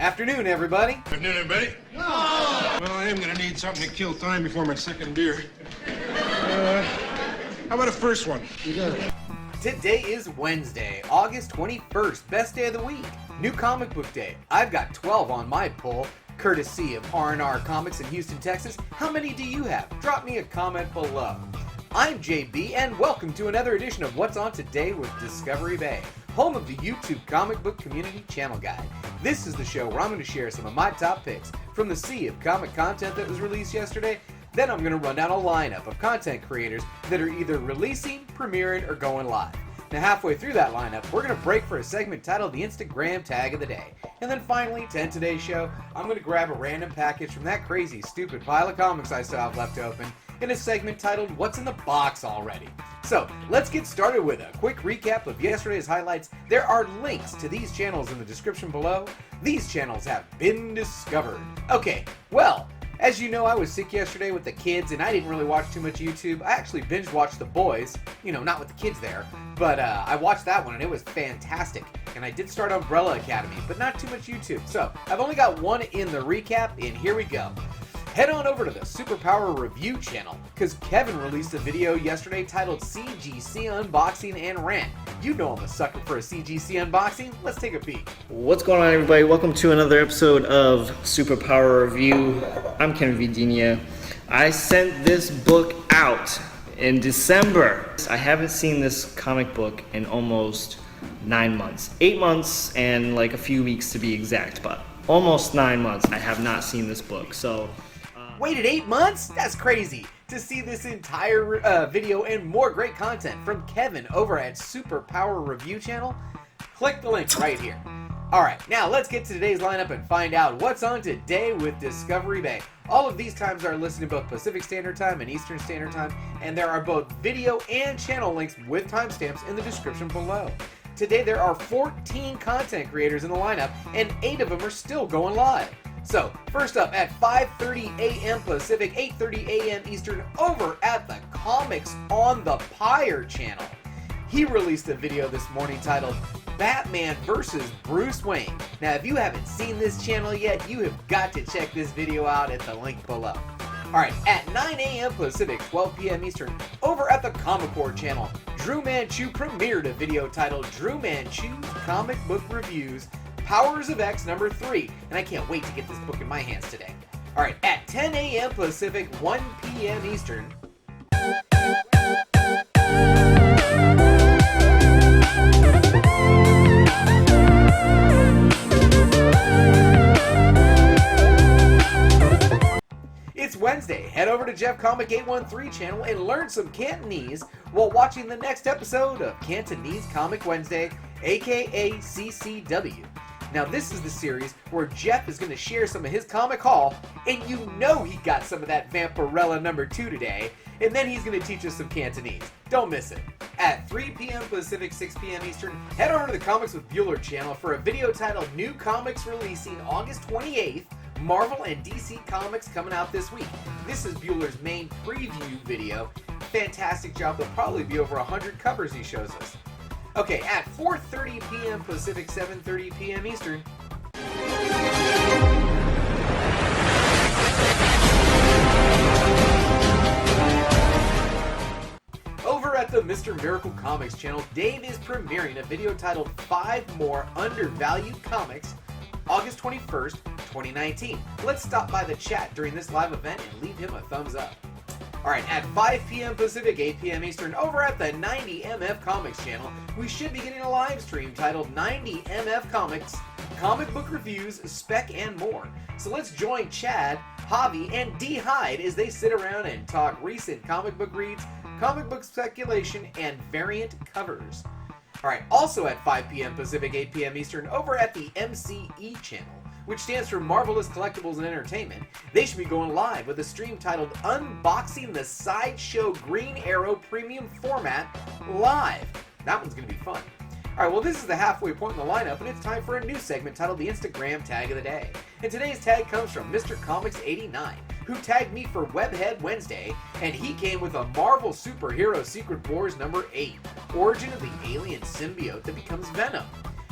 Afternoon, everybody. Afternoon, everybody. Oh. Well, I am going to need something to kill time before my second beer. How about a first one? You got it. Today is Wednesday, August 21st, best day of the week. New comic book day. I've got 12 on my poll, courtesy of R&R Comics in Houston, Texas. How many do you have? Drop me a comment below. I'm JB, and welcome to another edition of What's On Today with Discovery Bay, home of the YouTube Comic Book Community Channel Guide. This is the show where I'm going to share some of my top picks from the sea of comic content that was released yesterday. Then I'm going to run down a lineup of content creators that are either releasing, premiering, or going live. Now halfway through that lineup, we're going to break for a segment titled the Instagram Tag of the Day. And then finally, to end today's show, I'm going to grab a random package from that crazy, stupid pile of comics I still have left open in a segment titled What's in the Box Already? So, let's get started with a quick recap of yesterday's highlights. There are links to these channels in the description below. These channels have been discovered. Okay, well, as you know, I was sick yesterday with the kids and I didn't really watch too much YouTube. I actually binge watched The Boys, you know, not with the kids there, but I watched that one and it was fantastic. And I did start Umbrella Academy, but not too much YouTube. So, I've only got one in the recap, and here we go. Head on over to the Superpower review channel, because Kevin released a video yesterday titled CGC Unboxing and RANT. You know I'm a sucker for a CGC unboxing. Let's take a peek. What's going on, everybody? Welcome to another episode of Superpower Review. I'm Ken Vidinia. I sent this book out in December. I haven't seen this comic book in almost 9 months. 8 months and like a few weeks to be exact, but almost 9 months I have not seen this book. So waited 8 months? That's crazy. To see this entire video and more great content from Kevin over at Superpower Review Channel, click the link right here. Alright, now let's get to today's lineup and find out what's on today with Discovery Bay. All of these times are listed in both Pacific Standard Time and Eastern Standard Time, and there are both video and channel links with timestamps in the description below. Today there are 14 content creators in the lineup, and 8 of them are still going live. So, first up at 5:30 a.m. Pacific, 8:30 a.m. Eastern, over at the Comics on the Pyre channel. He released a video this morning titled Batman vs. Bruce Wayne. Now, if you haven't seen this channel yet, you have got to check this video out at the link below. Alright, at 9 a.m. Pacific, 12 p.m. Eastern, over at the Comic Core channel, Drew Manchu premiered a video titled Drew Manchu's Comic Book Reviews Powers of X number 3, and I can't wait to get this book in my hands today. Alright, at 10 a.m. Pacific, 1 p.m. Eastern, it's Wednesday. Head over to Jeff Comic 813 channel and learn some Cantonese while watching the next episode of Cantonese Comic Wednesday, aka CCW. Now this is the series where Jeff is going to share some of his comic haul, and you know he got some of that Vampirella number 2 today, and then he's going to teach us some Cantonese. Don't miss it. At 3 p.m. Pacific, 6 p.m. Eastern, head over to the Comics with Bueller channel for a video titled New Comics Releasing August 28th, Marvel and DC Comics coming out this week. This is Bueller's main preview video. Fantastic job. There'll probably be over 100 covers he shows us. Okay, at 4:30 p.m. Pacific, 7:30 p.m. Eastern. Over at the Mr. Miracle Comics channel, Dave is premiering a video titled 5 More Undervalued Comics, August 21st, 2019. Let's stop by the chat during this live event and leave him a thumbs up. Alright, at 5 p.m. Pacific, 8 p.m. Eastern, over at the 90MF Comics channel, we should be getting a live stream titled 90MF Comics, Comic Book Reviews, Spec, and more. So let's join Chad, Javi, and D. Hyde as they sit around and talk recent comic book reads, comic book speculation, and variant covers. Alright, also at 5 p.m. Pacific, 8 p.m. Eastern, over at the MCE channel, which stands for Marvelous Collectibles and Entertainment, they should be going live with a stream titled Unboxing the Sideshow Green Arrow Premium Format Live. That one's going to be fun. Alright, well this is the halfway point in the lineup, and it's time for a new segment titled the Instagram Tag of the Day. And today's tag comes from Mr. Comics 89, who tagged me for Webhead Wednesday, and he came with a Marvel Superhero Secret Wars number 8, Origin of the Alien Symbiote that becomes Venom.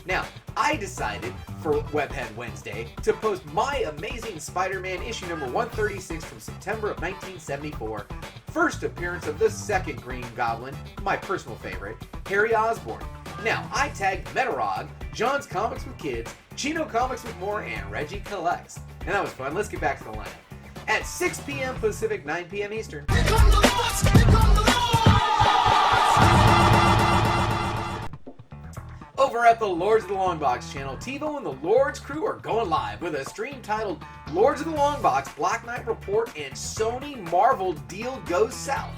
Now, I decided for Webhead Wednesday to post my Amazing Spider-Man issue number 136 from September of 1974, first appearance of the second Green Goblin, my personal favorite, Harry Osborn. Now, I tagged Metarog, John's Comics with Kids, Chino Comics with More, and Reggie Collects. And that was fun. Let's get back to the lineup. At 6 p.m. Pacific, 9 p.m. Eastern. Here come the Lords! Here come the Lords! Over at the Lords of the Longbox channel, TiVo and the Lords crew are going live with a stream titled Lords of the Longbox Black Knight Report and Sony Marvel Deal Goes South.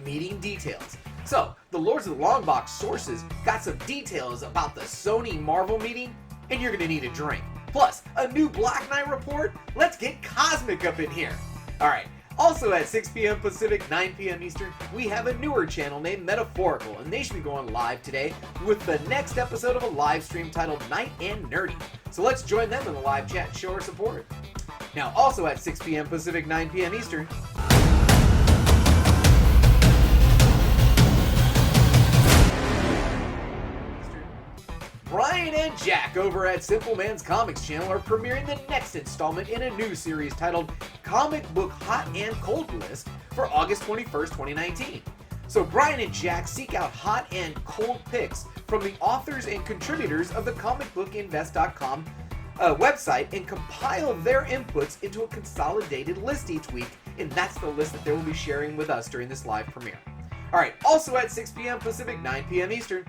Meeting details. So, the Lords of the Longbox sources got some details about the Sony Marvel meeting, and you're gonna need a drink. Plus, a new Black Knight report? Let's get cosmic up in here. Alright, also at 6 p.m. Pacific, 9 p.m. Eastern, we have a newer channel named Metaphorical, and they should be going live today with the next episode of a live stream titled Night and Nerdy. So let's join them in the live chat and show our support. Now, also at 6 p.m. Pacific, 9 p.m. Eastern, Brian and Jack over at Simple Man's Comics channel are premiering the next installment in a new series titled Comic Book Hot and Cold List for August 21st, 2019. So Brian and Jack seek out hot and cold picks from the authors and contributors of the comicbookinvest.com website and compile their inputs into a consolidated list each week, and that's the list that they will be sharing with us during this live premiere. Alright, also at 6 p.m. Pacific, 9 p.m. Eastern,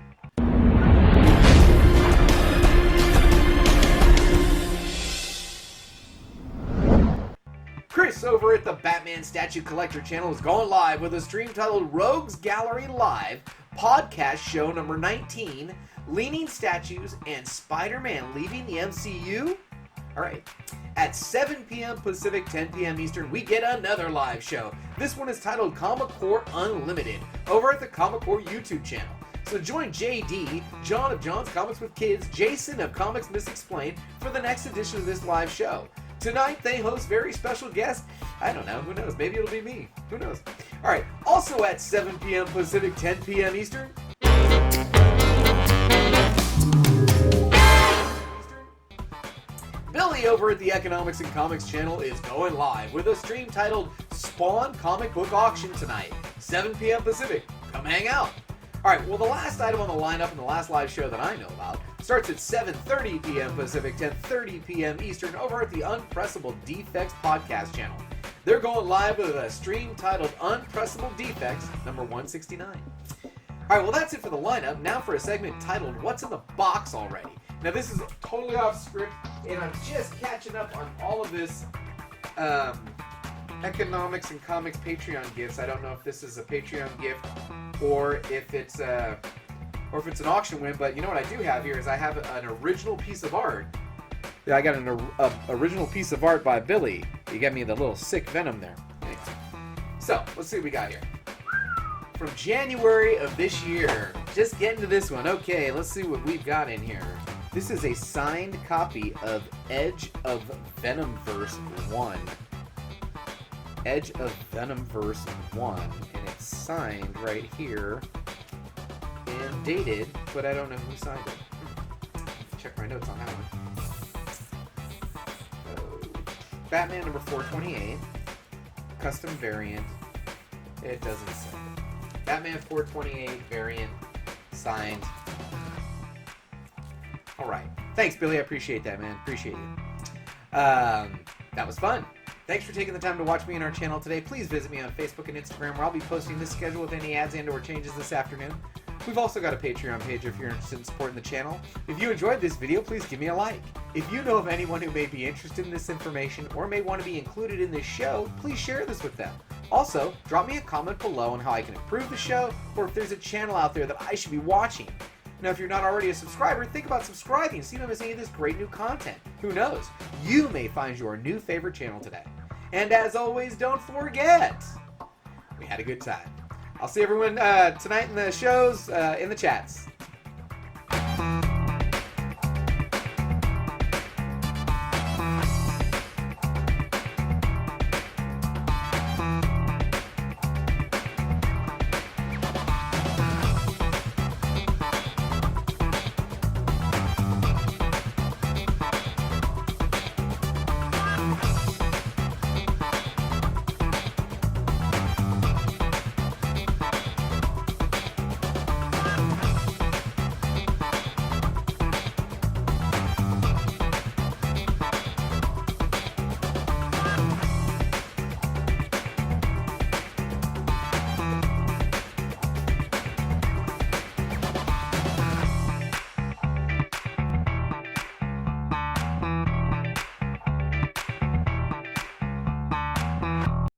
Chris over at the Batman Statue Collector channel is going live with a stream titled Rogues Gallery Live, podcast show number 19, Leaning Statues and Spider-Man Leaving the MCU? Alright, at 7 p.m. Pacific, 10 p.m. Eastern, we get another live show. This one is titled Comic Core Unlimited, over at the Comic Core YouTube channel. So join JD, John of John's Comics with Kids, Jason of Comics Misexplained for the next edition of this live show. Tonight, they host very special guests. I don't know. Who knows? Maybe it'll be me. Who knows? All right. Also at 7 p.m. Pacific, 10 p.m. Eastern. Billy over at the Economics and Comics channel is going live with a stream titled Spawn Comic Book Auction tonight, 7 p.m. Pacific. Come hang out. All right, well, the last item on the lineup and the last live show that I know about starts at 7:30 p.m. Pacific, 10:30 p.m. Eastern over at the Unpressable Defects podcast channel. They're going live with a stream titled Unpressable Defects, number 169. All right, well, that's it for the lineup. Now for a segment titled What's in the Box Already? Now, this is totally off script, and I'm just catching up on all of this Economics and Comics Patreon gifts. I don't know if this is a Patreon gift or if it's an auction win, but you know what I do have here is I have an original piece of art. Yeah, I got an original piece of art by Billy. You got me the little sick Venom there. Anyway. So, let's see what we got here. From January of this year. Just getting to this one. Okay, let's see what we've got in here. This is a signed copy of Edge of Venomverse 1. Edge of Venomverse 1, and it's signed right here and dated, but I don't know who signed it. Check my notes on that one. Batman number 428, custom variant. It doesn't say. Batman 428 variant, signed. All right. Thanks, Billy. I appreciate that, man. Appreciate it. That was fun. Thanks for taking the time to watch me on our channel today. Please visit me on Facebook and Instagram, where I'll be posting this schedule with any ads and or changes this afternoon. We've also got a Patreon page if you're interested in supporting the channel. If you enjoyed this video, please give me a like. If you know of anyone who may be interested in this information or may want to be included in this show, please share this with them. Also, drop me a comment below on how I can improve the show or if there's a channel out there that I should be watching. Now, if you're not already a subscriber, think about subscribing so you don't miss any of this great new content. Who knows? You may find your new favorite channel today. And as always, don't forget, we had a good time. I'll see everyone tonight in the shows, in the chats.